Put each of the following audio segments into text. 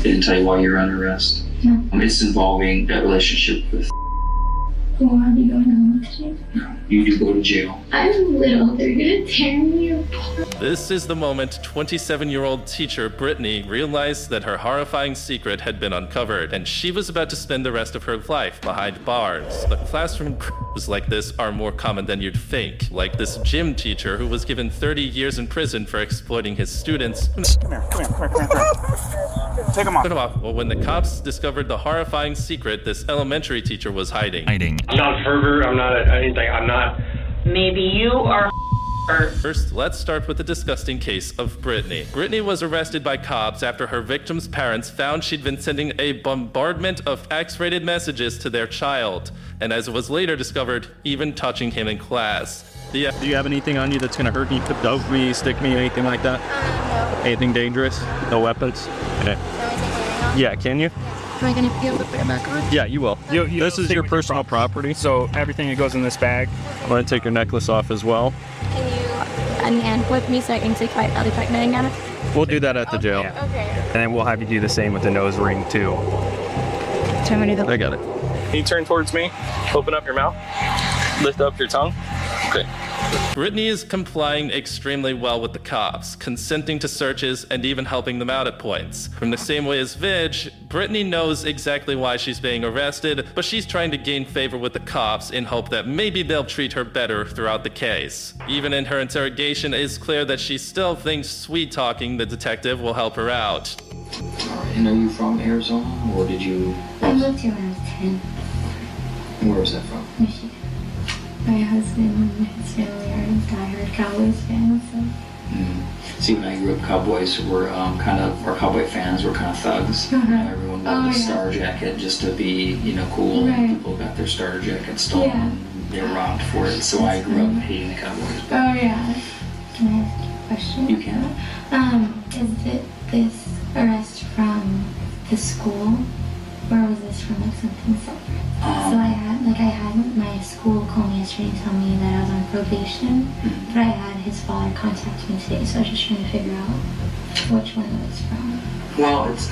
They didn't tell you why you're under arrest? No. It's involving that relationship with. Well, I'll be going home today. You do go to jail. I'm little. They're gonna tear me apart. This is the moment 27-year-old teacher Brittany realized that her horrifying secret had been uncovered, and she was about to spend the rest of her life behind bars. But classroom crimes like this are more common than you'd think, like this gym teacher who was given 30 years in prison for exploiting his students. Come here. Take him off. Well, when the cops discovered the horrifying secret this elementary teacher was hiding. I'm not a pervert. I'm not anything. I'm not. Maybe you are. First, let's start with the disgusting case of Brittany. Brittany was arrested by cops after her victim's parents found she'd been sending a bombardment of X-rated messages to their child, and as it was later discovered, even touching him in class. Do you have anything on you that's gonna hurt me, dope me, stick me, anything like that? No. Anything dangerous? No weapons? Okay. Can we take everything off? Yeah, can you? Am I gonna be able to put it back on? Yeah, you will. This is your personal property. So everything that goes in this bag. I'm gonna take your necklace off as well. Can you unhand with me so I can take my other part getting on it? We'll do that at the jail. Okay. And then we'll have you do the same with the nose ring too. So I'm gonna do I got it. Can you turn towards me? Open up your mouth. Lift up your tongue. Okay. Brittany is complying extremely well with the cops, consenting to searches and even helping them out at points. From the same way as Vidge, Brittany knows exactly why she's being arrested, but she's trying to gain favor with the cops in hope that maybe they'll treat her better throughout the case. Even in her interrogation, it's clear that she still thinks sweet-talking the detective will help her out. And are you from Arizona, or did you? I moved here when I was 10. Where was that from? Michigan. My husband and his family are diehard Cowboys fans, so. See, when I grew up, Cowboys were our Cowboy fans were kind of thugs. Everyone wore the star jacket just to be, cool. Right. People got their star jackets stolen. Yeah. They were robbed for it, so I grew up hating the Cowboys. Oh yeah. Can I ask you a question? You can. Is this arrest from the school, or was this from something separate? So I had my school call me yesterday and tell me that I was on probation, but I had his father contact me today, so I was just trying to figure out which one it was from. Well, it's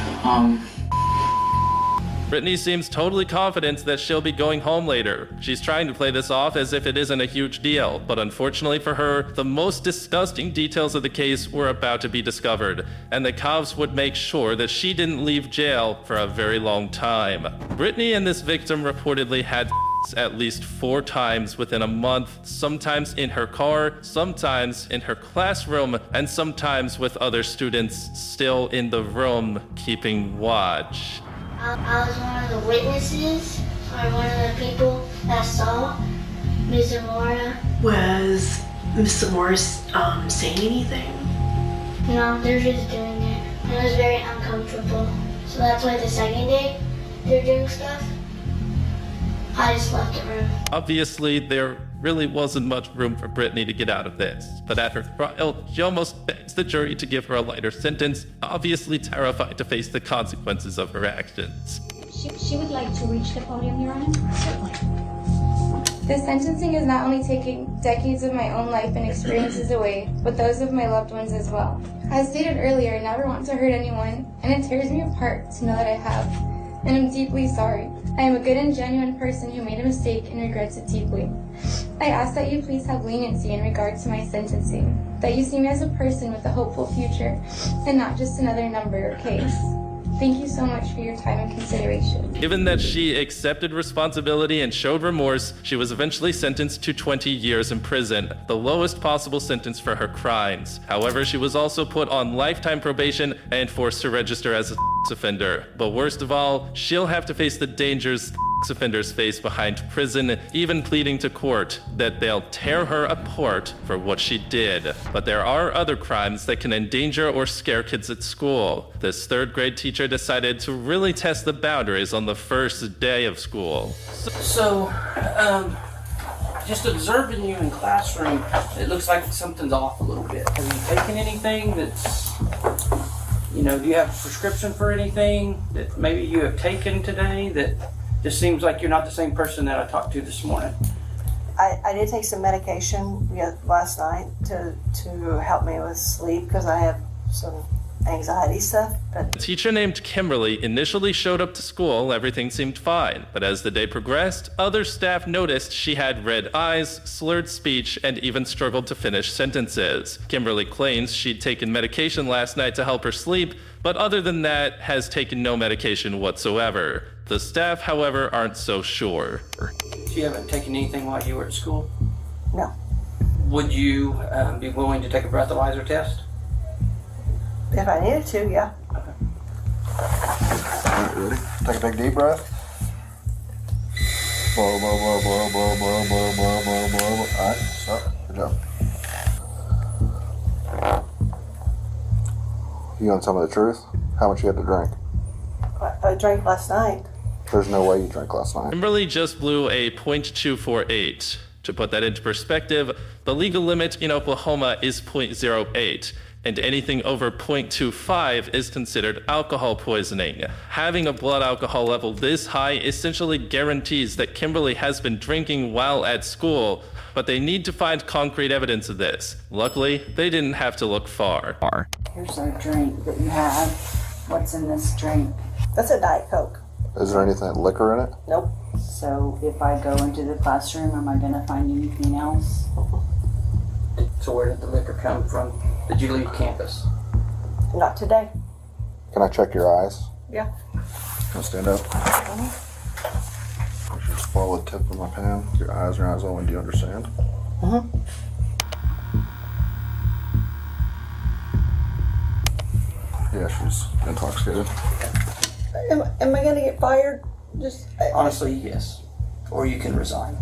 Brittany seems totally confident that she'll be going home later. She's trying to play this off as if it isn't a huge deal, but unfortunately for her, the most disgusting details of the case were about to be discovered, and the cops would make sure that she didn't leave jail for a very long time. Brittany and this victim reportedly had at least 4 times within a month, sometimes in her car, sometimes in her classroom, and sometimes with other students still in the room keeping watch. I was one of the witnesses, or one of the people that saw Ms. Zamora. Was Miss Morris saying anything? No, they're just doing it. And it was very uncomfortable. So that's why the second day they're doing stuff, I just left the room. Obviously, there really wasn't much room for Brittany to get out of this, but at her trial, she almost begs the jury to give her a lighter sentence, obviously terrified to face the consequences of her actions. She would like to reach the podium, Your Honor. Certainly. The sentencing is not only taking decades of my own life and experiences away, but those of my loved ones as well. As stated earlier, I never want to hurt anyone, and it tears me apart to know that I have, and I'm deeply sorry. I am a good and genuine person who made a mistake and regrets it deeply. I ask that you please have leniency in regard to my sentencing, that you see me as a person with a hopeful future, and not just another number or case. Thank you so much for your time and consideration. Given that she accepted responsibility and showed remorse, she was eventually sentenced to 20 years in prison, the lowest possible sentence for her crimes. However, she was also put on lifetime probation and forced to register as a offender. But worst of all, she'll have to face the dangers offenders face behind prison, even pleading to court that they'll tear her apart for what she did. But there are other crimes that can endanger or scare kids at school. This 3rd grade teacher decided to really test the boundaries on the first day of school. So, just observing you in classroom, it looks like something's off a little bit. Have you taken anything that's, do you have a prescription for anything that maybe you have taken today that just seems like you're not the same person that I talked to this morning? I did take some medication last night to help me with sleep because I have some anxiety stuff, but A teacher named Kimberly initially showed up to school, everything seemed fine. But as the day progressed, other staff noticed she had red eyes, slurred speech, and even struggled to finish sentences. Kimberly claims she'd taken medication last night to help her sleep, but other than that, has taken no medication whatsoever. The staff, however, aren't so sure. You haven't taken anything while you were at school? no. Would you be willing to take a breathalyzer test? If I needed to, yeah. Alright, ready? Take a big deep breath. Blow, blow, blow, blow, blow, blow, blow, blow, blow, blow, blow. Alright, stop. Good job. You gonna tell me the truth? How much you had to drink? I drank last night. There's no way you drank last night. Kimberly just blew a .248. To put that into perspective, the legal limit in Oklahoma is .08, and anything over .25 is considered alcohol poisoning. Having a blood alcohol level this high essentially guarantees that Kimberly has been drinking while at school, but they need to find concrete evidence of this. Luckily, they didn't have to look far. Here's our drink that you have. What's in this drink? That's a Diet Coke. Is there anything liquor in it? Nope. So if I go into the classroom, am I going to find anything else? So where did the liquor come from? Did you leave campus? Not today. Can I check your eyes? Yeah. Can I stand up? Just follow the tip of my pen. Your eyes are eyes only. Do you understand? Mm-hmm. Yeah, she's intoxicated. Am I gonna get fired? Just Honestly, yes. Or you can resign.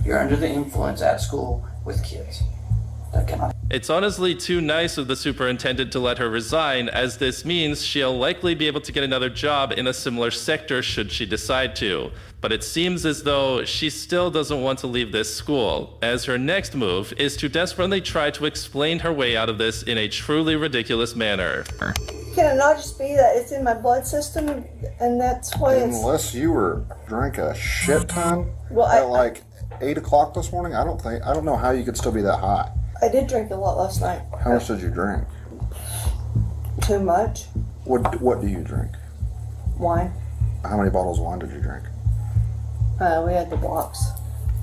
You're under the influence at school with kids. That cannot. It's honestly too nice of the superintendent to let her resign, as this means she'll likely be able to get another job in a similar sector should she decide to. But it seems as though she still doesn't want to leave this school, as her next move is to desperately try to explain her way out of this in a truly ridiculous manner. Can it not just be that it's in my blood system and that's why it's... Unless you drank a shit ton Well, at like 8 o'clock this morning, I don't know how you could still be that high. I did drink a lot last night. How much did you drink? Too much. What do you drink? Wine. How many bottles of wine did you drink? We had the box.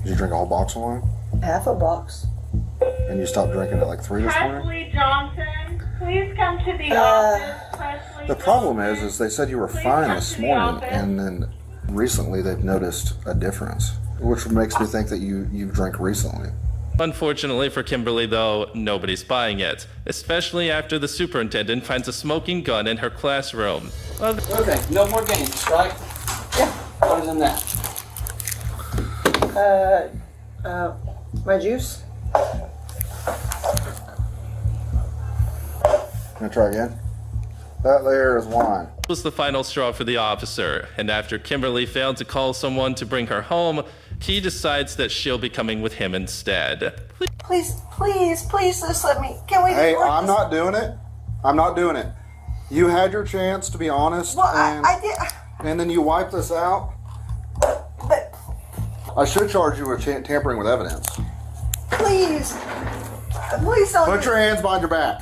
Did you drink a whole box of wine? Half a box. And you stopped drinking at like 3 this morning? Presley Johnson, please come to the office. Presley The problem Johnson. is they said you were Please fine come this to the morning, office. and then recently they've noticed a difference, which makes me think that you've drank recently. Unfortunately for Kimberly, though, nobody's buying it, especially after the superintendent finds a smoking gun in her classroom. Okay, no more games, right? Yeah. Other than that. My juice. Gonna try again? That there is wine. Was the final straw for the officer, and after Kimberly failed to call someone to bring her home, he decides that she'll be coming with him instead. Please, just let me. Can we? Hey, work I'm this? not doing it. I'm not doing it. You had your chance to be honest, Well, and, I did. and then you wiped this out. But I should charge you with tampering with evidence. please don't. Put your hands behind your back.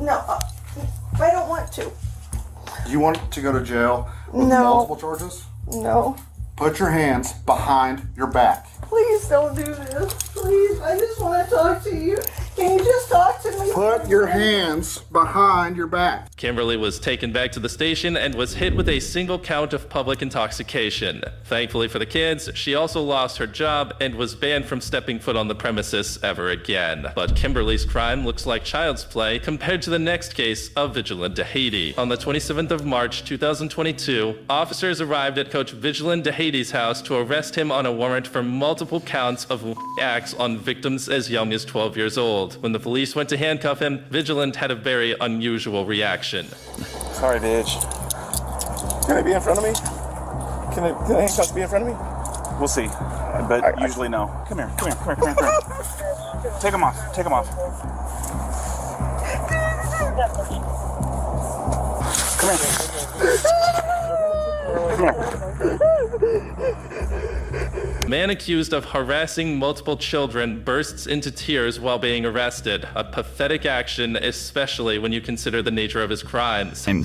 No, I don't want to. Do you want to go to jail with No. multiple charges? No. Put your hands behind your back. Please don't do this. Please, I just want to talk to you. Can you just talk to me? Put your hands behind your back. Kimberly was taken back to the station and was hit with a single count of public intoxication. Thankfully for the kids, she also lost her job and was banned from stepping foot on the premises ever again. But Kimberly's crime looks like child's play compared to the next case of Vigilant DeHaty. On the 27th of March 2022, officers arrived at Coach Vigilant DeHaty's house to arrest him on a warrant for multiple counts of acts on victims as young as 12 years old. When the police went to handcuff him, Vigilant had a very unusual reaction. Sorry, bitch. Can they be in front of me? Can the handcuffs be in front of me? We'll see. But usually no. Come here. Take them off. Take them off. Come here. man accused of harassing multiple children bursts into tears while being arrested. A pathetic action, especially when you consider the nature of his crimes. I'm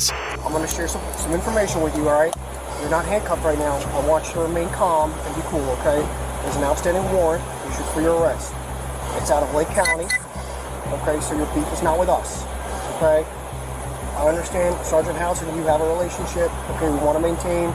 going to share some information with you, all right? You're not handcuffed right now. I want you to remain calm and be cool, okay? There's an outstanding warrant issued for your arrest. It's out of Lake County, okay? So your beef is not with us, okay? I understand, Sergeant House and you have a relationship, okay? We want to maintain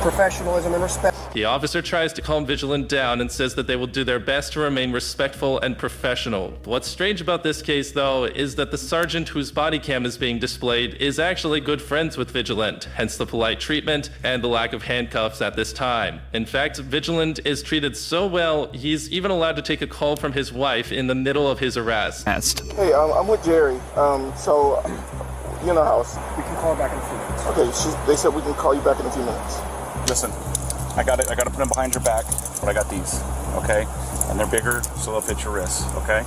professionalism and respect. The officer tries to calm Vigilant down and says that they will do their best to remain respectful and professional. What's strange about this case, though, is that the sergeant whose body cam is being displayed is actually good friends with Vigilant, hence the polite treatment and the lack of handcuffs at this time. In fact, Vigilant is treated so well, he's even allowed to take a call from his wife in the middle of his arrest. Hey, I'm with Jerry, so you in the house. We can call her back in a few minutes. Okay, they said we can call you back in a few minutes. Listen, I got to put them behind your back, but I got these, okay? And they're bigger, so they'll fit your wrists, okay?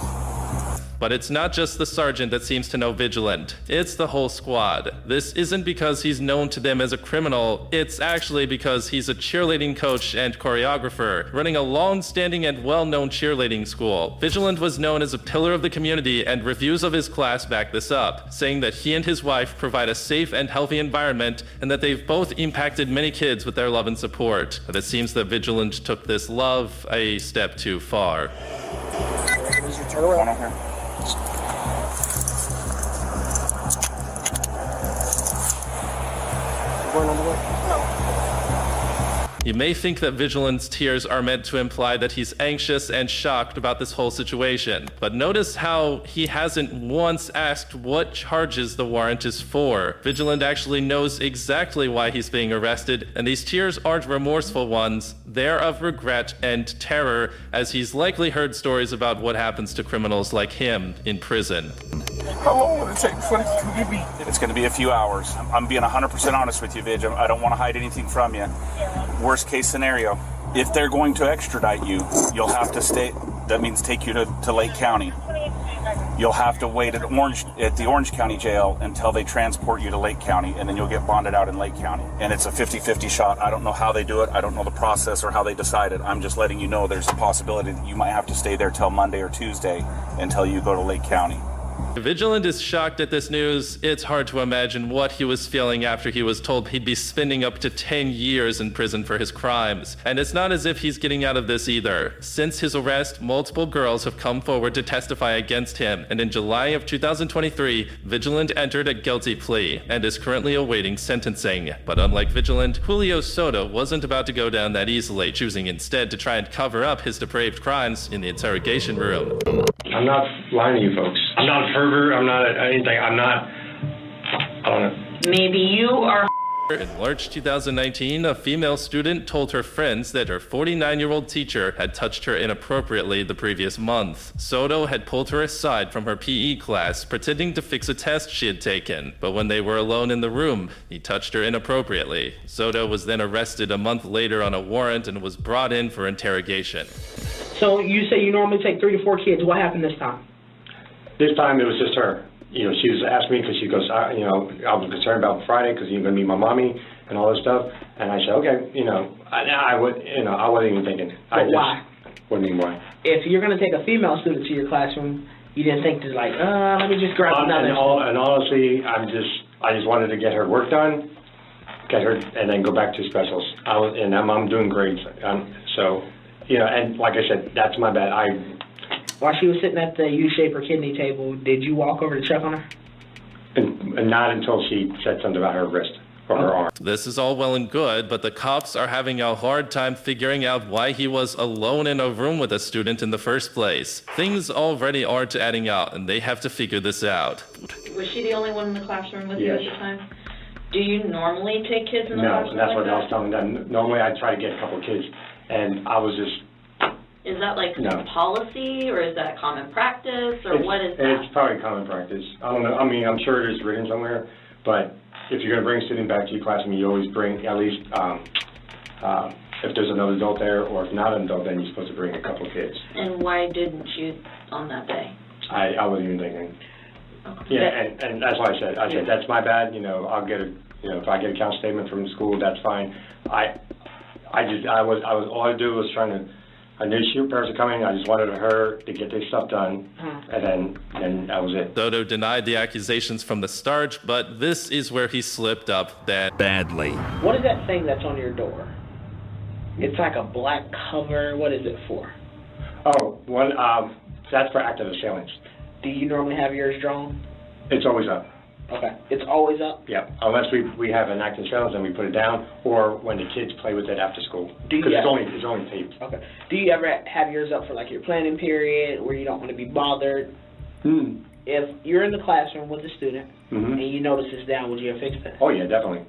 But it's not just the sergeant that seems to know Vigilant. It's the whole squad. This isn't because he's known to them as a criminal. It's actually because he's a cheerleading coach and choreographer, running a long-standing and well-known cheerleading school. Vigilant was known as a pillar of the community, and reviews of his class back this up, saying that he and his wife provide a safe and healthy environment, and that they've both impacted many kids with their love and support. But it seems that Vigilant took this love a step too far. Turn around here. Going on the way? You may think that Vigilant's tears are meant to imply that he's anxious and shocked about this whole situation, but notice how he hasn't once asked what charges the warrant is for. Vigilant actually knows exactly why he's being arrested, and these tears aren't remorseful ones, they're of regret and terror, as he's likely heard stories about what happens to criminals like him in prison. How long will it take before they can get me? It's going to be a few hours. I'm being 100% honest with you, Vig. I don't want to hide anything from you. Worst case scenario, if they're going to extradite you, you'll have to stay. That means take you to Lake County. You'll have to wait at the Orange County jail until they transport you to Lake County, and then you'll get bonded out in Lake County. And it's a 50-50 shot. I don't know how they do it. I don't know the process or how they decide it. I'm just letting you know there's a possibility that you might have to stay there till Monday or Tuesday until you go to Lake County. Vigilant is shocked at this news. It's hard to imagine what he was feeling after he was told he'd be spending up to 10 years in prison for his crimes. And it's not as if he's getting out of this either. Since his arrest, multiple girls have come forward to testify against him, and in July of 2023, Vigilant entered a guilty plea and is currently awaiting sentencing. But unlike Vigilant, Julio Soto wasn't about to go down that easily, choosing instead to try and cover up his depraved crimes in the interrogation room. I'm not lying to you folks. I'm not a pervert. I'm not anything. I don't know. Maybe you are. In March 2019, a female student told her friends that her 49-year-old teacher had touched her inappropriately the previous month. Soto had pulled her aside from her PE class, pretending to fix a test she had taken. But when they were alone in the room, he touched her inappropriately. Soto was then arrested a month later on a warrant and was brought in for interrogation. So you say you normally take 3 to 4 kids. What happened this time? This time it was just her. You know, she was asking me because she goes, I was concerned about Friday because you're going to meet my mommy and all this stuff. And I said, okay, I wasn't even thinking. Why? What do you mean why? If you're going to take a female student to your classroom, you didn't think to let me just grab another. And honestly, I just wanted to get her work done, get her, and then go back to specials. I'm doing great. And like I said, that's my bad. While she was sitting at the U-shape or kidney table, did you walk over to check on her? And not until she said something about her wrist or her arm. This is all well and good, but the cops are having a hard time figuring out why he was alone in a room with a student in the first place. Things already aren't adding up, and they have to figure this out. Was she the only one in the classroom with you Yes. at the time? Do you normally take kids in the classroom? No, that's like what that? I was telling them. Normally I try to get a couple of kids, and I was just... Is that like No. policy, or is that common practice, or what is that? It's probably common practice. I don't know. I mean, I'm sure it is written somewhere, but if you're going to bring a student back to your classroom, you always bring at least, if there's another adult there, or if not an adult, then you're supposed to bring a couple of kids. And why didn't you on that day? I wasn't even thinking. Okay. Yeah, and that's why I said, that's my bad. I'll get if I get a count statement from the school, that's fine. all I do was I knew parents were coming. I just wanted her to get this stuff done, and then that was it. Soto denied the accusations from the start, but this is where he slipped up badly. What is that thing that's on your door? It's like a black cover. What is it for? Oh, that's for active assailants. Do you normally have yours drawn? It's always up. Okay. It's always up? Yeah, unless we have an active assailants and we put it down, or when the kids play with it after school. Do you Because it's only taped. Okay. Do you ever have yours up for like your planning period where you don't want to be bothered? If you're in the classroom with a student and you notice it's down, would you have fixed it? Oh yeah, definitely.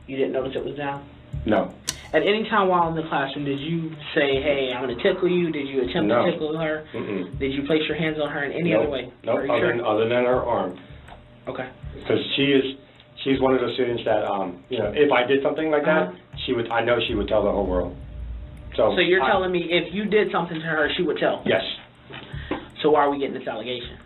You didn't notice it was down? No. At any time while in the classroom, did you say, hey, I'm going to tickle you? Did you attempt to tickle her? Did you place your hands on her in any other way? No, other than her arm. Okay. Because she's one of those students that, if I did something like that, I know she would tell the whole world. So you're telling me if you did something to her, she would tell? Yes. So why are we getting this allegation?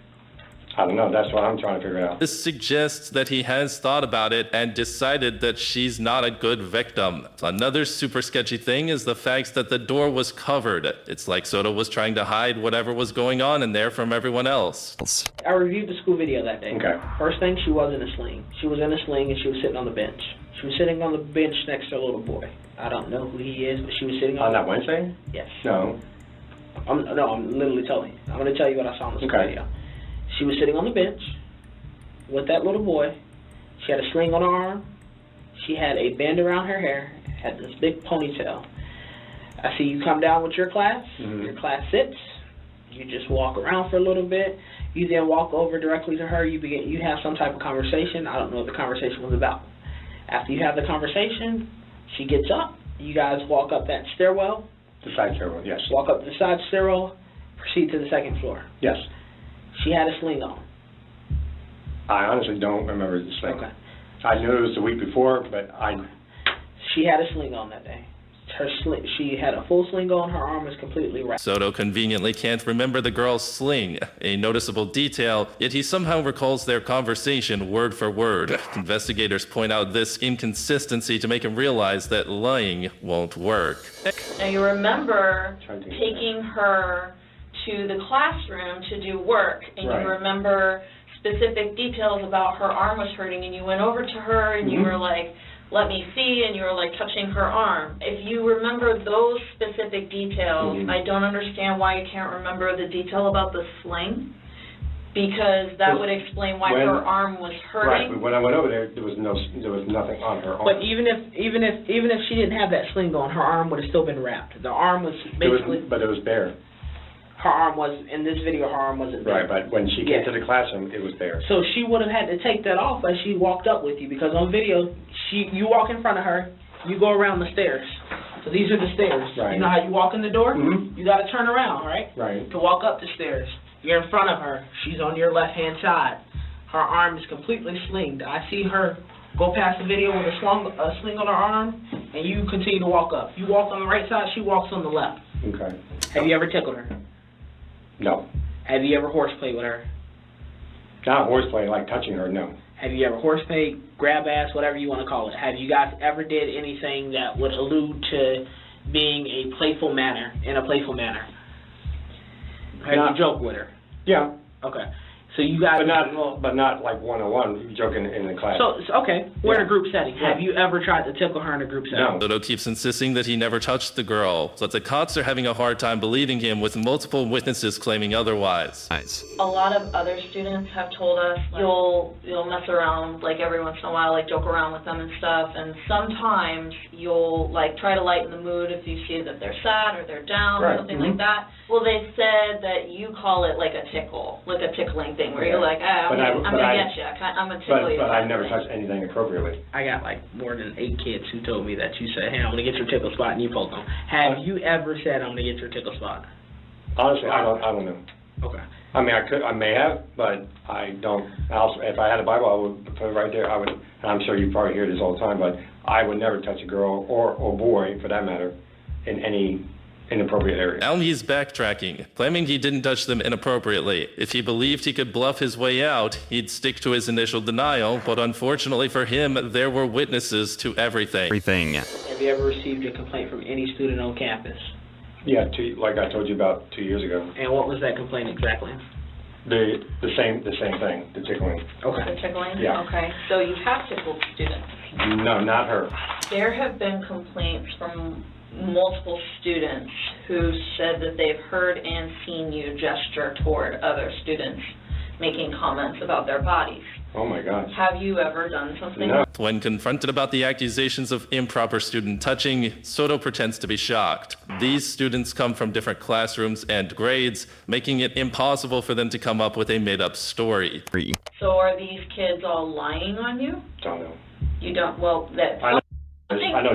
I don't know. That's what I'm trying to figure out. This suggests that he has thought about it and decided that she's not a good victim. Another super sketchy thing is the fact that the door was covered. It's like Soto was trying to hide whatever was going on in there from everyone else. I reviewed the school video that day. Okay. First thing, she was in a sling. She was in a sling and she was sitting on the bench. She was sitting on the bench next to a little boy. I don't know who he is, but she was sitting on that Wednesday? Yes. No. I'm literally telling you. I'm going to tell you what I saw in the school video. She was sitting on the bench with that little boy. She had a sling on her arm. She had a band around her hair, had this big ponytail. I see you come down with your class. Your class sits. You just walk around for a little bit. You then walk over directly to her. You have some type of conversation. I don't know what the conversation was about. After you have the conversation, she gets up. You guys walk up that stairwell. The side stairwell, yes. Walk up the side stairwell. Proceed to the second floor. Yes. She had a sling on. I honestly don't remember the sling. Okay. I knew it was the week before, but She had a sling on that day. She had a full sling on. Her arm was completely wrapped. Soto conveniently can't remember the girl's sling, a noticeable detail, yet he somehow recalls their conversation word for word. Investigators point out this inconsistency to make him realize that lying won't work. Now you remember taking her to the classroom to do work, and you remember specific details about her arm was hurting, and you went over to her and you were like, let me see, and you were like touching her arm. If you remember those specific details, I don't understand why you can't remember the detail about the sling, because that would explain why her arm was hurting. Right, but when I went over there was nothing on her arm. But even if she didn't have that sling on, her arm would have still been wrapped. The arm was basically. But it was bare. Her arm was, in this video, her arm wasn't there. Right, but when she came to the classroom, it was there. So she would have had to take that off as she walked up with you, because on video, you walk in front of her, you go around the stairs. So these are the stairs. Right. You know how you walk in the door? You got to turn around, right? Right. To walk up the stairs. You're in front of her. She's on your left-hand side. Her arm is completely slinged. I see her go past the video with a sling on her arm, and you continue to walk up. You walk on the right side, she walks on the left. Okay. Have you ever tickled her? No. Have you ever horseplayed with her? Not horseplay, like touching her, no. Have you ever horseplayed, grab ass, whatever you want to call it? Have you guys ever did anything that would allude to being in a playful manner? Have you joked with her? Yeah. Okay. So you guys... But not like one-on-one, joking in the class. So okay, we're in a group setting. Have you ever tried to tickle her in a group setting? No. Soto keeps insisting that he never touched the girl, but the cops are having a hard time believing him with multiple witnesses claiming otherwise. A lot of other students have told us you'll mess around like every once in a while, like joke around with them and stuff, and sometimes you'll like try to lighten the mood if you see that they're sad or they're down or something like that. Well, they said that you call it like a tickle, like a tickling thing, where you're like, I'm gonna get you, I'm gonna tickle you. But I've never touched anything appropriately. I got like more than 8 kids who told me that you said, hey, I'm gonna get your tickle spot, and you poke them. Have you ever said, I'm gonna get your tickle spot? Honestly, I don't know. Okay. I mean, I may have, but I don't. If I had a Bible, I would put it right there. I would, and I'm sure you probably hear this all the time, but I would never touch a girl or boy, for that matter, in any inappropriate area. Now he's backtracking, claiming he didn't touch them inappropriately. If he believed he could bluff his way out, he'd stick to his initial denial, but unfortunately for him, there were witnesses to everything. Have you ever received a complaint from any student on campus? Yeah, like I told you about 2 years ago. And what was that complaint exactly? The same thing, the tickling. Okay. The tickling? Yeah. Okay. So you have tickled students? No, not her. There have been complaints from multiple students who said that they've heard and seen you gesture toward other students making comments about their bodies. Oh my gosh. Have you ever done something? No. When confronted about the accusations of improper student touching, Soto pretends to be shocked. These students come from different classrooms and grades, making it impossible for them to come up with a made-up story. So are these kids all lying on you? Don't know. You don't, well, that... I know.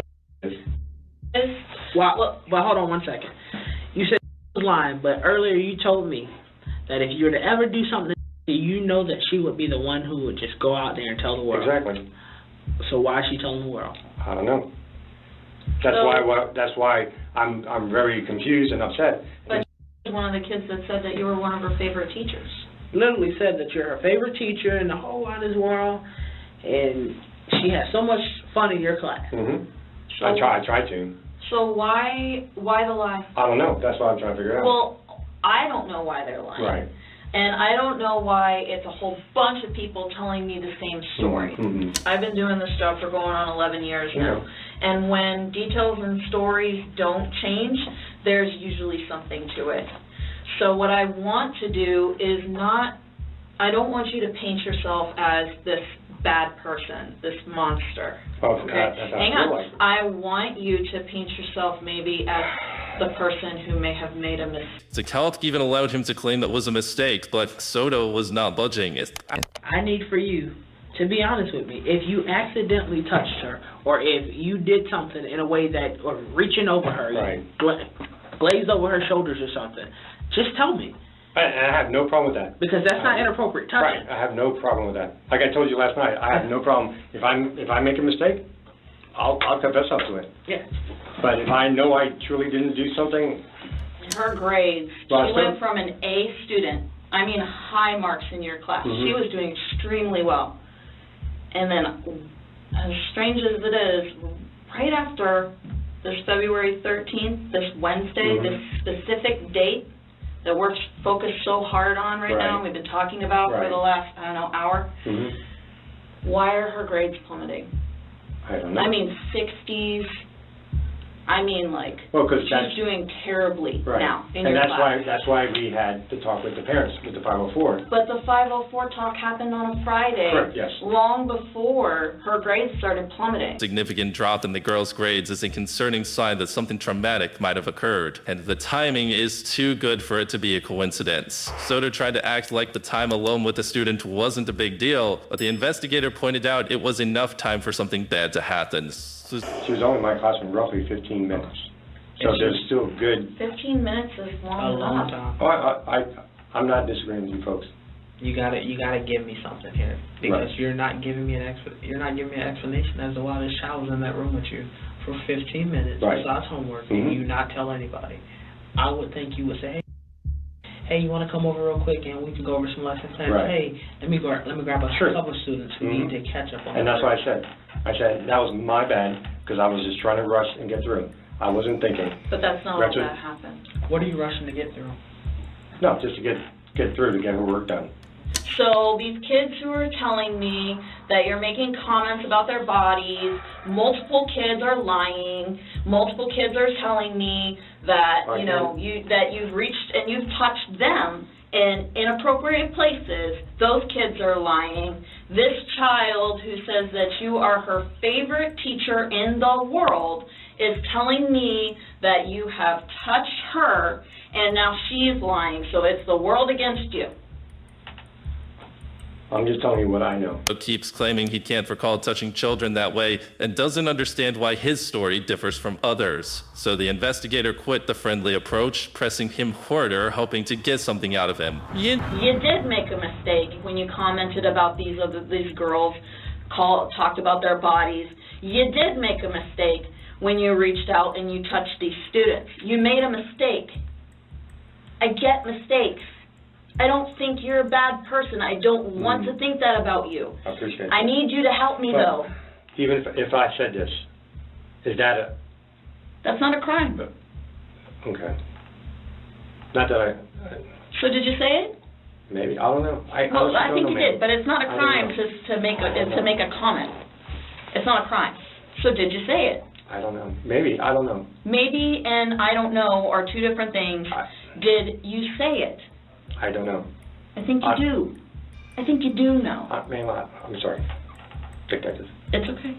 Well, hold on one second. You said she was lying, but earlier you told me that if you were to ever do something, you know that she would be the one who would just go out there and tell the world. Exactly. So why is she telling the world? I don't know. That's why I'm very confused and upset. But she's one of the kids that said that you were one of her favorite teachers. Literally said that you're her favorite teacher in the whole wide world, and she has so much fun in your class. Mm-hmm. I try to. So why the lie? I don't know. That's what I'm trying to figure out. Well, I don't know why they're lying. Right. And I don't know why it's a whole bunch of people telling me the same story. Mm-hmm. I've been doing this job for going on 11 years now. And when details and stories don't change, there's usually something to it. So what I want to do is I don't want you to paint yourself as this bad person, this monster. Okay? Hang on. I want you to paint yourself maybe as the person who may have made a mistake. Zakalik even allowed him to claim that was a mistake, but Soto was not budging. I need for you to be honest with me. If you accidentally touched her, or if you did something in a way that, or reaching over her, glazed over her shoulders or something, just tell me. And I have no problem with that. Because that's not inappropriate touching. Right, I have no problem with that. Like I told you last night, I have no problem. If I make a mistake, I'll confess up to it. Yeah. But if I know I truly didn't do something... Her grades, she went from an A student, I mean high marks in your class. Mm-hmm. She was doing extremely well. And then, as strange as it is, right after this February 13th, this Wednesday, this specific date that we're focused so hard on right now, and we've been talking about for the last, I don't know, hour, why are her grades plummeting? I don't know. I mean, 60s. I mean, like, she's doing terribly now in your class. That's why we had to talk with the parents, with the 504. But the 504 talk happened on a Friday, long before her grades started plummeting. Significant drop in the girls' grades is a concerning sign that something traumatic might have occurred, and the timing is too good for it to be a coincidence. Soto tried to act like the time alone with the student wasn't a big deal, but the investigator pointed out it was enough time for something bad to happen. She was only in my classroom roughly 15 minutes. So there's still good... 15 minutes is long enough. Oh, I'm not disagreeing with you folks. You gotta give me something here, because you're not giving me an explanation as to why this child was in that room with you for 15 minutes besides homework, and you not tell anybody. I would think you would say, hey, you want to come over real quick and we can go over some lesson plans? Hey, let me grab a couple of students who need to catch up on. And that's what I said. I said that was my bad because I was just trying to rush and get through. I wasn't thinking. But that's not what that happened. What are you rushing to get through? No, just to get through to get her work done. So these kids who are telling me that you're making comments about their bodies, multiple kids are lying, multiple kids are telling me that, that you've reached and you've touched them in inappropriate places, those kids are lying. This child who says that you are her favorite teacher in the world is telling me that you have touched her and now she's lying, so it's the world against you. I'm just telling you what I know. Keeps claiming he can't recall touching children that way and doesn't understand why his story differs from others. So the investigator quit the friendly approach, pressing him harder, hoping to get something out of him. You did make a mistake when you commented about these girls, talked about their bodies. You did make a mistake when you reached out and you touched these students. You made a mistake. I get mistakes. I don't think you're a bad person. I don't want to think that about you. I appreciate it. I need you to help me, though. Even if I said this, Is that That's not a crime. okay? Not that So did you say it? maybe, I don't know. Well, I think you did, but it's not a I don't crime know. to make a comment. It's not a crime. So did you say it? I don't know. Maybe, I don't know. Maybe and I don't know are two different things. Did you say it? I don't know. I think you do. I think you do know. Ma'am, I'm sorry. Detective. It's okay.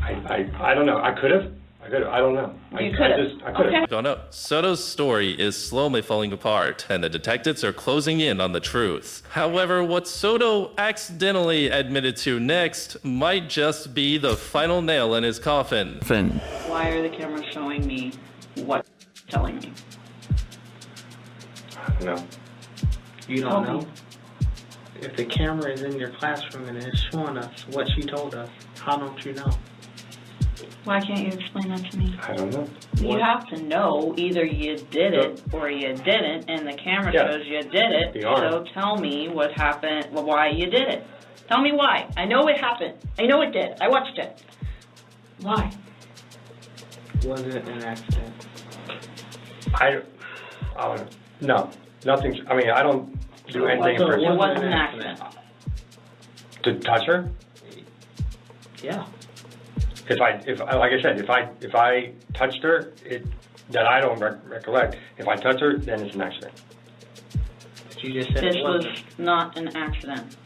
I don't know. I could have. I don't know. You could have. I could have. Don't know. Soto's story is slowly falling apart, and the detectives are closing in on the truth. However, what Soto accidentally admitted to next might just be the final nail in his coffin. Why are the cameras showing me what telling me? I don't know. You don't know? If the camera is in your classroom and it's showing us what she told us, how don't you know? Why can't you explain that to me? I don't know. You have to know either you did it or you didn't, and the camera Yeah. shows you did it. The arm. So tell me what happened, why you did it. Tell me why. I know it happened. I know it did. I watched it. Why? Was it an accident? I don't know. No, nothing. I mean, I don't do anything for It wasn't an accident. to touch her. Yeah. If like I said, if I touched her, that I don't recollect. If I touch her, then it's an accident. You just said This it was wasn't. not an accident.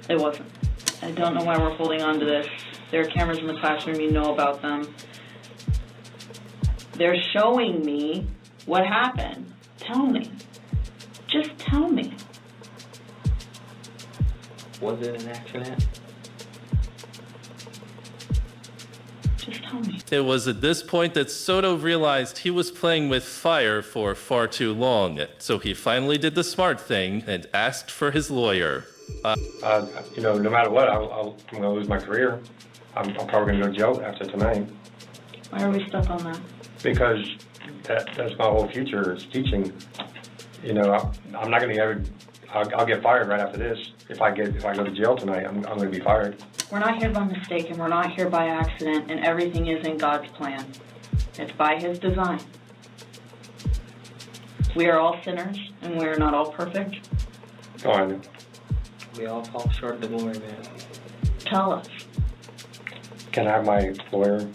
It wasn't. I don't know why we're holding on to this. There are cameras in the classroom. You know about them. They're showing me what happened. Tell me. Just tell me. Was it an accident? Just tell me. It was at this point that Soto realized he was playing with fire for far too long, so he finally did the smart thing and asked for his lawyer. No matter what, I'm going to lose my career. I'm probably going to go to jail after tonight Why are we stuck on that? because that's my whole future is teaching. I'm not going to ever. I'll get fired right after this. If I go to jail tonight, I'm going to be fired. We're not here by mistake, and we're not here by accident, and everything is in God's plan. It's by His design. We are all sinners, and we are not all perfect. Oh, I know. We all fall short of the glory, man. Tell us. Can I have my lawyer?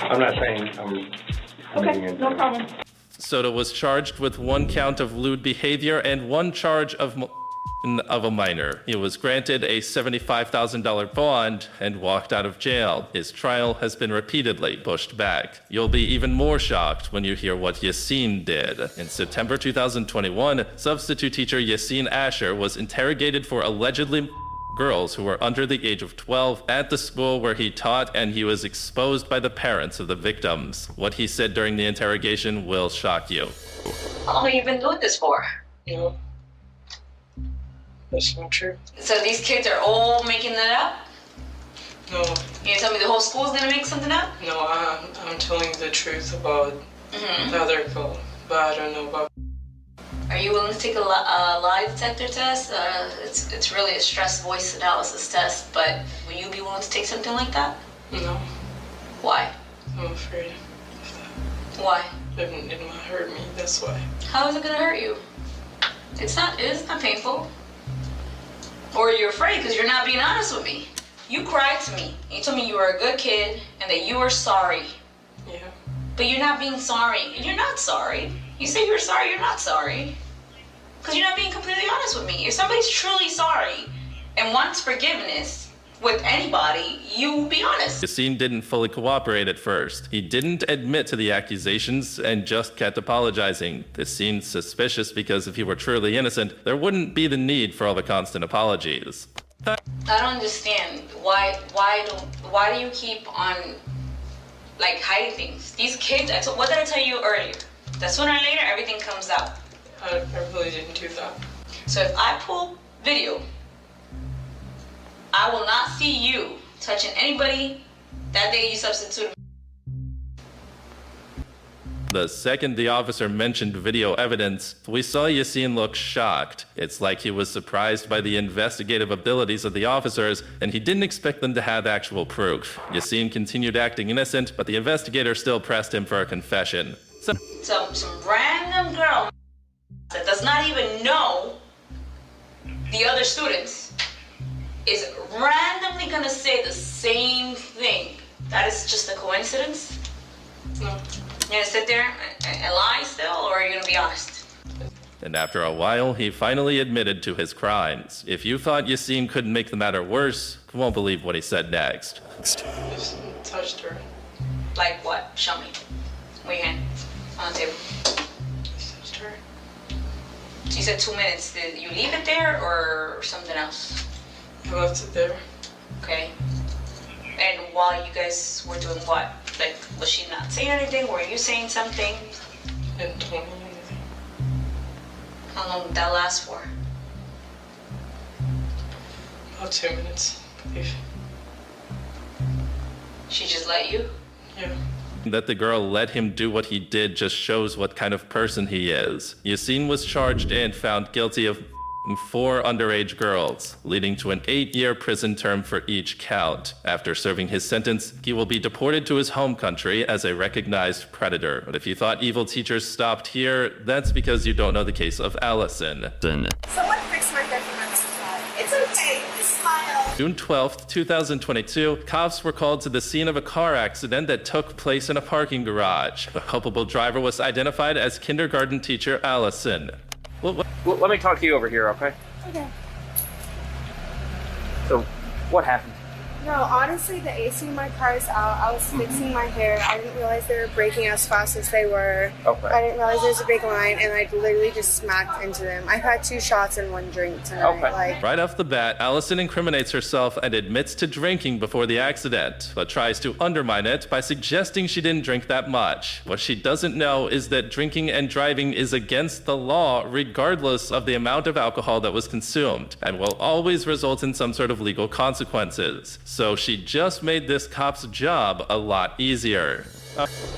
I'm not saying I'm. Okay, no problem. Soto was charged with 1 count of lewd behavior and 1 charge of a minor. He was granted a $75,000 bond and walked out of jail. His trial has been repeatedly pushed back. You'll be even more shocked when you hear what Yassine did. In September 2021, substitute teacher Yassine Asher was interrogated for allegedly girls who were under the age of 12 at the school where he taught, and he was exposed by the parents of the victims. What he said during the interrogation will shock you. How long have you been doing this for? No. That's not true. So these kids are all making that up? No. You tell me the whole school's gonna make something up? No, I'm telling the truth about the other girl, but I don't know about. Are you willing to take a lie detector test? It's really a stress voice analysis test, but will you be willing to take something like that? No. Why? I'm afraid. Why? It might hurt me, that's why. How is it gonna hurt you? It is not painful. Or you're afraid because you're not being honest with me. You cried to me. You told me you were a good kid and that you were sorry. Yeah. But you're not being sorry. And you're not sorry. You say you're sorry, you're not sorry. Because you're not being completely honest with me. If somebody's truly sorry and wants forgiveness with anybody, you will be honest. Yassine didn't fully cooperate at first. He didn't admit to the accusations and just kept apologizing. This seemed suspicious because if he were truly innocent, there wouldn't be the need for all the constant apologies. I don't understand why do you keep on hiding things? These kids, what did I tell you earlier? That sooner or later everything comes out. I really didn't do that. So if I pull video, I will not see you touching anybody that day you substituted. The second the officer mentioned video evidence, we saw Yassine look shocked. It's like he was surprised by the investigative abilities of the officers, and he didn't expect them to have actual proof. Yassine continued acting innocent, but the investigator still pressed him for a confession. Some random girl that does not even know the other students is randomly gonna say the same thing. That is just a coincidence? No. You're gonna sit there and lie still, or are you gonna be honest? And after a while, he finally admitted to his crimes. If you thought Yassine couldn't make the matter worse, you won't believe what he said next. Just touched her. Like what? Show me. Where your hand? On the table. Just touched her. So you said 2 minutes. Did you leave it there or something else? I left it there. Okay. And while you guys were doing what? Like, was she not saying anything? Were you saying something? Didn't tell me anything. How long did that last for? About 2 minutes, I believe. She just let you? Yeah. That the girl let him do what he did just shows what kind of person he is. Yassine was charged and found guilty of 4 underage girls, leading to an 8-year prison term for each count. After serving his sentence, he will be deported to his home country as a recognized predator. But if you thought evil teachers stopped here, that's because you don't know the case of Allison. Someone fix my detrimental side. It's okay. Just smile. June 12th, 2022, cops were called to the scene of a car accident that took place in a parking garage. The culpable driver was identified as kindergarten teacher Allison. Well, let me talk to you over here, okay? Okay. So, what happened? No, honestly, the AC in my car is out. I was fixing my hair. I didn't realize they were braking as fast as they were. Okay. I didn't realize there was a big line, and I literally just smacked into them. I've had 2 shots and 1 drink tonight. Okay. Right off the bat, Allison incriminates herself and admits to drinking before the accident, but tries to undermine it by suggesting she didn't drink that much. What she doesn't know is that drinking and driving is against the law regardless of the amount of alcohol that was consumed, and will always result in some sort of legal consequences. So she just made this cop's job a lot easier.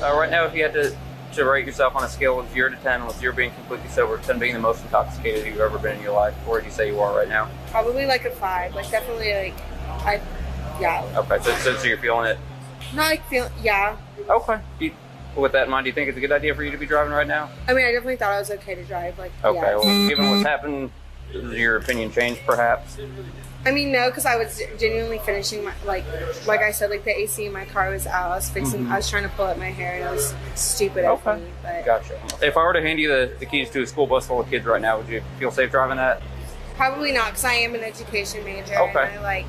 Right now, if you had to rate yourself on a scale of 0 to 10, with 0 being completely sober, 10 being the most intoxicated you've ever been in your life, where would you say you are right now? Probably like a 5. Like, definitely, yeah. Okay, so you're feeling it? Not like yeah. Okay. With that in mind, do you think it's a good idea for you to be driving right now? I mean, I definitely thought it was okay to drive. Like, okay, yeah. well, given what's happened, does your opinion change, perhaps? I mean, no, because I was genuinely finishing my, like I said, like the AC in my car was out. I was fixing, I was trying to pull up my hair, and it was stupid of me. But Gotcha. If I were to hand you the keys to a school bus full of kids right now, would you feel safe driving that? probably not, because I am an education major, Okay. and I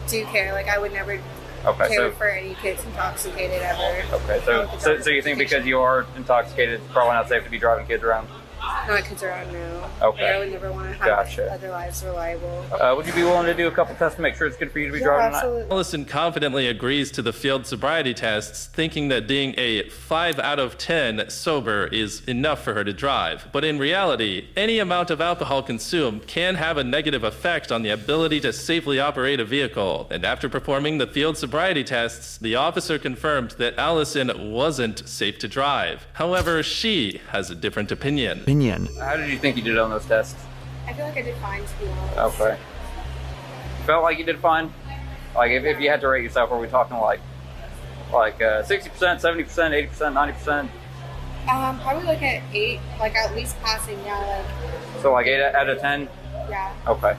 do care. Like, I would never care for any kids intoxicated ever. Okay, so you think because you are intoxicated, it's probably not safe to be driving kids around? Not kids around, no. Okay. Like, I would never want to have other lives reliable. Would you be willing to do a couple tests to make sure it's good for you to be driving tonight? Allison confidently agrees to the field sobriety tests, thinking that being a 5 out of 10 sober is enough for her to drive. But in reality, any amount of alcohol consumed can have a negative effect on the ability to safely operate a vehicle. And after performing the field sobriety tests, the officer confirmed that Allison wasn't safe to drive. However, she has a different opinion. How did you think you did on those tests? I feel like I did fine, to be honest. Okay. Felt like you did fine? Like, if you had to rate yourself, are we talking like 60%, 70%, 80%, 90%? Probably like at 8, like at least passing, yeah. So like 8 out of 10? Yeah. Okay.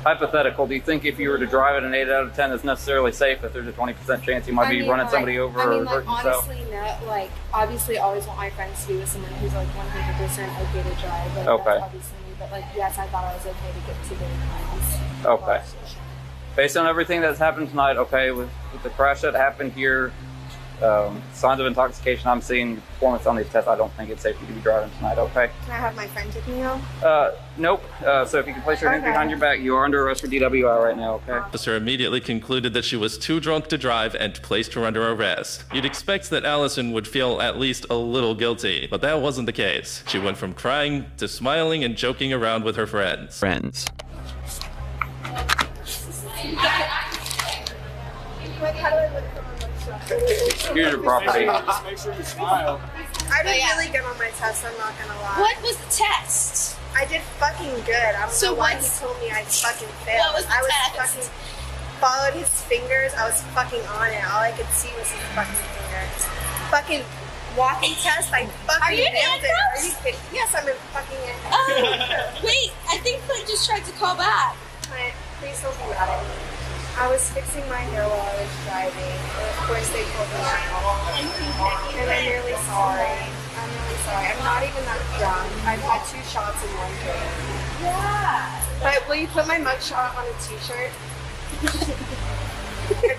Hypothetical, do you think if you were to drive at an 8 out of 10 that's necessarily safe, if there's a 20% chance you might be running somebody over or hurting yourself? Honestly, no. Like, obviously, I always want my friends to be with someone who's like 100% okay to drive. Like, Okay. That's obviously me, but like, yes, I thought I was okay to get to the times. Okay. Based on everything that's happened tonight, okay, with the crash that happened here, signs of intoxication I'm seeing, performance on these tests, I don't think it's safe for you to be driving tonight, okay? Can I have my friend with me now? Nope. So if you can place your hands behind your back, you are under arrest for DWI right now, okay? Officer immediately concluded that she was too drunk to drive and placed her under arrest. You'd expect that Allison would feel at least a little guilty, but that wasn't the case. She went from crying to smiling and joking around with her friends. Here's your property. Just make sure you smile. I did really good on my test, I'm not gonna lie. What was the test? I did fucking good. I don't know why he told me I fucking failed. What was the test? Fucking followed his fingers. I was fucking on it. All I could see was his fucking fingers. Fucking walking test. I fucking nailed it. Are you kidding? Yes, I'm in fucking it. Oh, wait. I think Clint just tried to call back. Clint, please don't be mad at me. I was fixing my hair while I was driving, and of course they pulled me out. And I'm really sorry. I'm really sorry. I'm not even that drunk. I've had 2 shots in 1 day. Yeah. But will you put my mugshot on a t-shirt?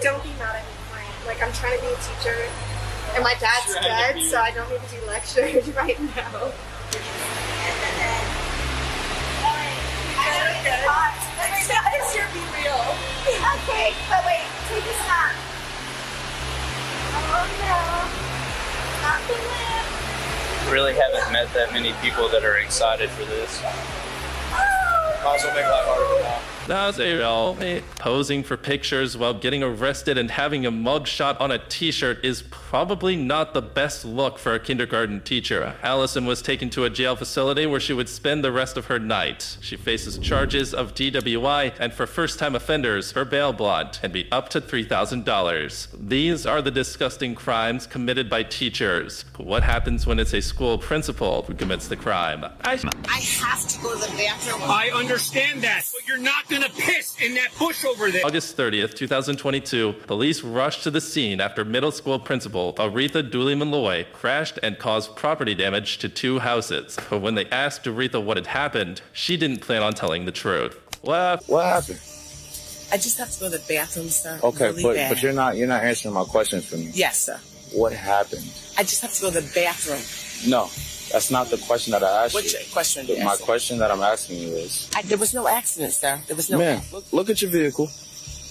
Don't be mad at me, Clint. Like, I'm trying to be a teacher, and my dad's dead, so I don't need to do lectures right now. Guys, you're be real. Okay, but wait, take a snap. Oh no. Not the lip. Really haven't met that many people that are excited for this. Also make life harder now. That's a posing for pictures while getting arrested and having a mugshot on a t-shirt is probably not the best look for a kindergarten teacher. Allison was taken to a jail facility where she would spend the rest of her night. She faces charges of DWI, and for first-time offenders, her bail bond can be up to $3,000. These are the disgusting crimes committed by teachers. What happens when it's a school principal who commits the crime? I have to go to the bathroom. I understand that, but you're not going to piss in that bush over there. August 30th, 2022, police rushed to the scene after middle school principal Aretha Dooley Malloy crashed and caused property damage to 2 houses. But when they asked Aretha what had happened, she didn't plan on telling the truth. What happened? I just have to go to the bathroom, sir. Okay, really but you're not answering my question for me. Yes, sir. What happened? I just have to go to the bathroom. No, that's not the question that I asked you. Which question? My question that I'm asking you is... there was no accident, sir. There was no... Man, look at your vehicle.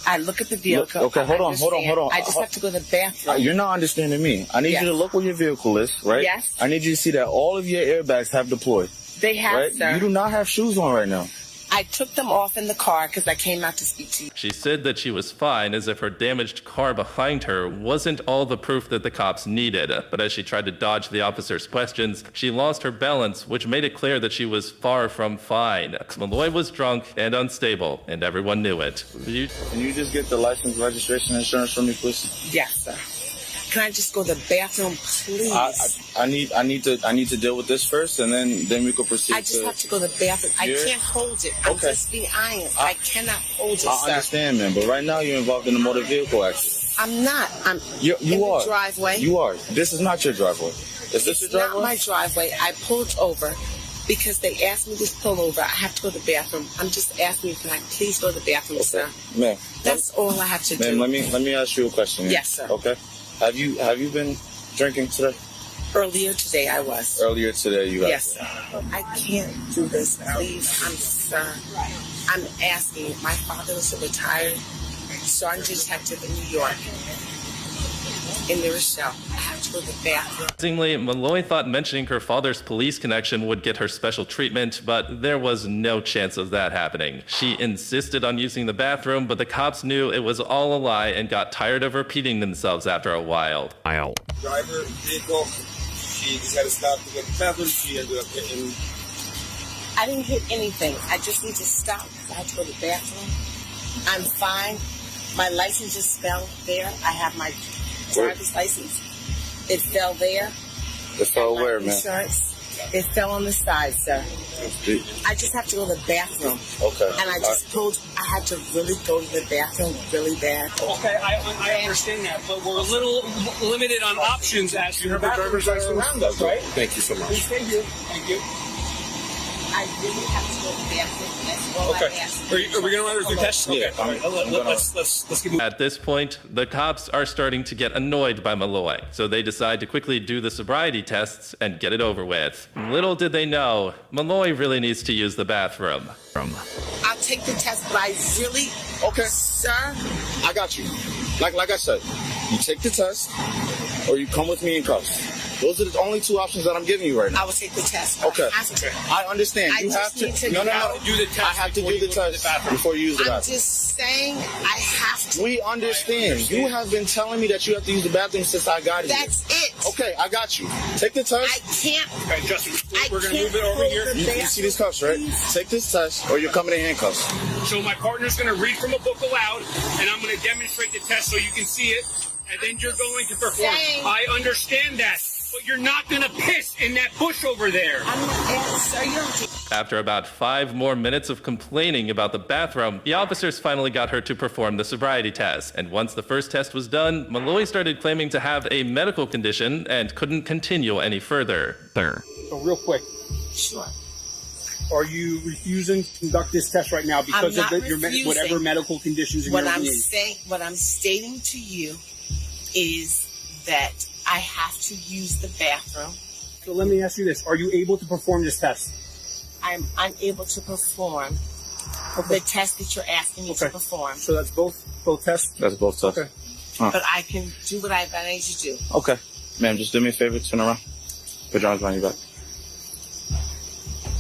I look at the vehicle. Okay, hold on. I just have to go to the bathroom. You're not understanding me. I need you to look where your vehicle is, right? Yes. I need you to see that all of your airbags have deployed. They have, right? sir. You do not have shoes on right now. I took them off in the car because I came out to speak to you. She said that she was fine, as if her damaged car behind her wasn't all the proof that the cops needed. But as she tried to dodge the officer's questions, she lost her balance, which made it clear that she was far from fine. Malloy was drunk and unstable, and everyone knew it. Can you just get the license, registration, insurance from me, please? Yes, sir. Can I just go to the bathroom, please? I need to deal with this first, and then we can proceed. I just have to go to the bathroom. I can't hold it. I'm just being honest. I cannot hold it, I understand, man, but right now you're involved in a motor vehicle accident. I'm not. I'm you in are. the driveway. You are. This is not your driveway. Is this your driveway? It's not my driveway. I pulled over because they asked me to pull over. I have to go to the bathroom. I'm just asking you, can I please go to the bathroom, sir? Ma'am. That's all I have to do. Ma'am, let me ask you a question. Here. Yes, sir. Okay. Have you been drinking today? Earlier today, I was. Earlier today, you got. Yes, sir. I can't do this, please. I'm asking. My father was a retired sergeant detective in New York. In New Rochelle. I have to go to the bathroom. Surprisingly, Malloy thought mentioning her father's police connection would get her special treatment, but there was no chance of that happening. She insisted on using the bathroom, but the cops knew it was all a lie and got tired of repeating themselves after a while. Driver, vehicle, she just had to stop to get the bathroom. She ended up hitting. I didn't hit anything. I just need to stop. I have to go to the bathroom. I'm fine. My license just fell there. I have my driver's license. It fell there. It fell where, man? Insurance. It fell on the side, sir. I just have to go to the bathroom. Okay. And I just I had to really go to the bathroom really bad. Okay, I understand that, but we're a little limited on options as to the driver's license around us, right? Thank you so much. Thank you. Thank you. I really have to go to the bathroom. That's all I ask. Are we going to run her through tests? Okay. All right. Let's keep moving. At this point, the cops are starting to get annoyed by Malloy, so they decide to quickly do the sobriety tests and get it over with. Little did they know, Malloy really needs to use the bathroom. I'll take the test, but I really... Okay. Sir? I got you. Like I said, you take the test, or you come with me in cuffs. Those are the only two options that I'm giving you right now. I will take the test. Okay. I I understand. You have to. No. do the test. I have to do the test before you use the I'm bathroom. just saying I have to. We understand. You have been telling me that you have to use the bathroom since I got here. That's it. Okay, I got you. Take the test. I can't. Okay, Justin, we're going to can't move it over hold here. the You see these cuffs, right? Take this test, or you're coming in handcuffs. So my partner's going to read from a book aloud, and I'm going to demonstrate the test so you can see it, and then you're going to perform. I understand that, but you're not going to piss in that bush over there. After about 5 more minutes of complaining about the bathroom, the officers finally got her to perform the sobriety test. And once the first test was done, Malloy started claiming to have a medical condition and couldn't continue any further. So real quick. Sure. Are you refusing to conduct this test right now because of your whatever medical conditions you're What I'm stating to you is that I have to use the bathroom. So let me ask you this. Are you able to perform this test? I'm unable to perform the test that you're asking me to perform. So that's both tests? That's both tests. Okay. But I can do what I need to do. Okay. Ma'am, just do me a favor. Turn around. Put your arms behind your back.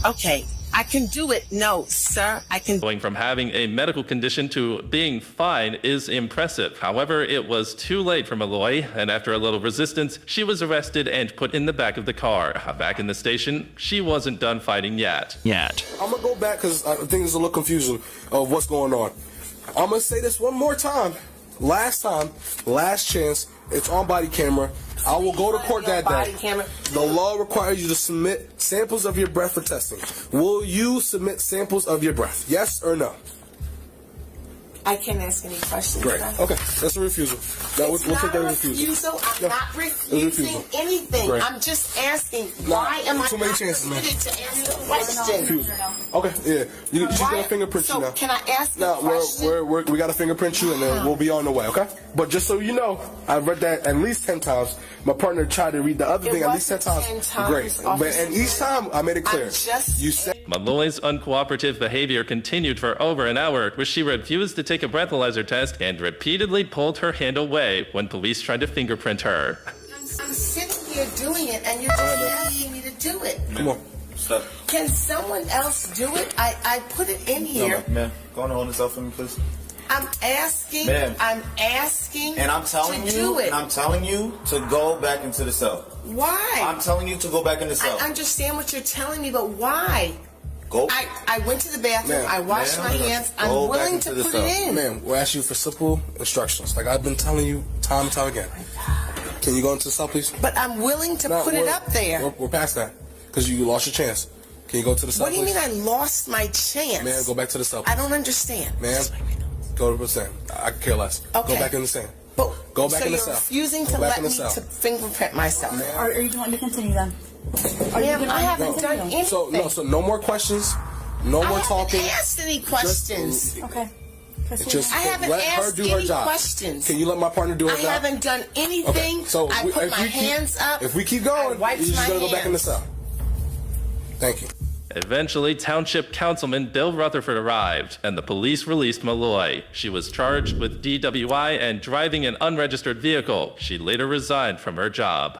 Okay. I can do it. No, sir. I can. Going from having a medical condition to being fine is impressive. However, it was too late for Malloy, and after a little resistance, she was arrested and put in the back of the car. Back in the station, she wasn't done fighting yet. I'm gonna go back because I think there's a little confusion of what's going on. I'm gonna say this one more time. Last chance. It's on body camera. I will go to court that day. The law requires you to submit samples of your breath for testing. Will you submit samples of your breath? Yes or no? I can't ask any questions. Great. Okay. That's a refusal. We'll take that as a refusal. I'm not refusing anything. Great. I'm just asking why am I too many not chances, man. permitted to answer the question? Refusal. Okay. Yeah. She's gonna fingerprint you now. Can I ask the question? We gotta fingerprint you, and then we'll be on the way. Okay. But just so you know, I've read that at least 10 times. My partner tried to read the other thing at least 10 times. Great. And each time I made it clear. You said. Malloy's uncooperative behavior continued for over an hour, where she refused to take a breathalyzer test and repeatedly pulled her hand away when police tried to fingerprint her. I'm sitting here doing it, and you're just asking me to do it. Come on. Stop. Can someone else do it? I put it in here. No, ma'am. Go on and hold yourself for me, please. I'm asking. Ma'am. I'm asking. And I'm telling to do it. And I'm telling you to go back into the cell. Why? I'm telling you to go back in the cell. I understand what you're telling me, but why? Go. I went to the bathroom. I washed my hands. I'm willing to put it in. Ma'am, we're asking you for simple instructions. Like I've been telling you time and time again. Can you go into the cell, please? But I'm willing to put it up there. We're past that because you lost your chance. Can you go to the cell, What do you please? mean I lost my chance? Ma'am, go back to the cell. I don't understand. Ma'am, go to the sand. I could care less. Okay. Go back in the sand. But, go back in the So cell. you're refusing Go to back let in me the cell. to fingerprint myself. Are you going to continue then? Ma'am, I haven't done anything. So no more questions. No more talking. I haven't asked any questions. Okay. Just I haven't let her asked do her any job. questions. Can you let my partner do her I job? haven't done anything. Okay. So I put my hands up. If we keep going, wiped you're just my gonna go back in the hands. cell. Thank you. Eventually, Township Councilman Bill Rutherford arrived, and the police released Malloy. She was charged with DWI and driving an unregistered vehicle. She later resigned from her job.